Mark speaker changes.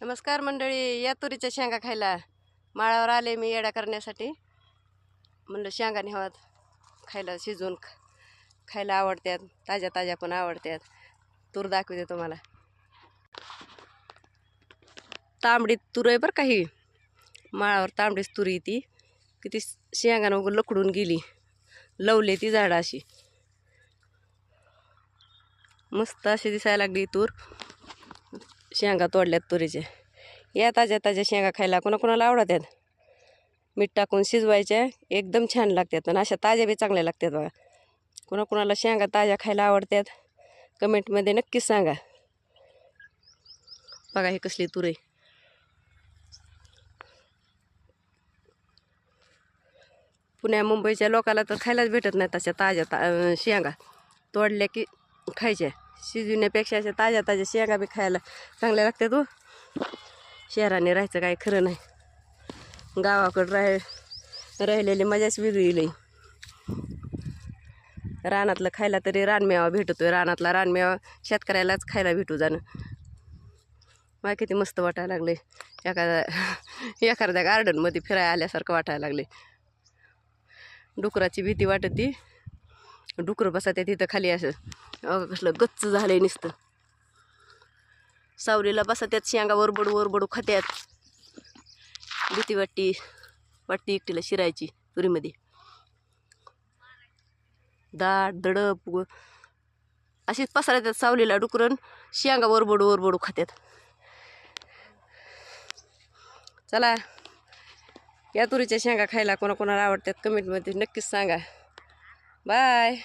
Speaker 1: नमस्कार मंडळी, या तुरीच्या शेंगा खायला माळावर आले मी येडा करण्यासाठी. म्हणलं शेंगा न्यावात खायला, शिजवून खायला आवडतात, ताज्या ताज्या पण आवडतात. तूर दाखवते तुम्हाला. तांबडी तूर आहे बरं काही, माळावर तांबडीच तुरी ती. किती शेंगानं उगं लकडून गेली, लवले ती झाडं अशी मस्त अशी दिसायला लागली तूर. शेंगा तोडल्यात तुरीचे. या ताज्या ताज्या शेंगा खायला कोणाकोणाला आवडतात. मीठ टाकून शिजवायच्या, एकदम छान लागतात. आणि अशा ताज्या बी चांगल्या लागतात बघा. कोणाकोणाला शेंगा ताज्या खायला आवडतात कमेंटमध्ये नक्कीच सांगा. बघा ही कसली तूर आहे. पुण्या मुंबईच्या लोकाला तर खायलाच भेटत नाही तशा ताज्या शेंगा. तोडल्या की खायच्या, शिजवण्यापेक्षा अशा ताज्या ताज्या शेंगा बी खायला चांगल्या लागतात. हो, शहराने राहायचं काही खरं नाही. गावाकडं राहिलेली मजाच वेगळी लई. रानातलं खायला तरी रानमेवा भेटतोय. रानातला रानमेवा शेतकऱ्यालाच खायला भेटू जाणं. मला किती मस्त वाटायला लागले. एखाद्या गार्डनमध्ये फिरायला आल्यासारखं वाटायला लागले. डुकराची भीती वाटते. डुकरं बसत्या तिथं खाली, असं कसलं गच्च झालंय नुसतं. सावलीला बसत्यात, शेंगा वरबडू वरबडू खात्यात. भीती वाटते एकटीला शिरायची तुरीमध्ये. दाट दडप अशीच पसरायतात सावलीला डुकरं, शेंगा वरबडू वरबडू खात्यात. चला, या तुरीच्या शेंगा खायला कोणाकोणाला आवडतात कमेंटमध्ये नक्कीच सांगा. बाय.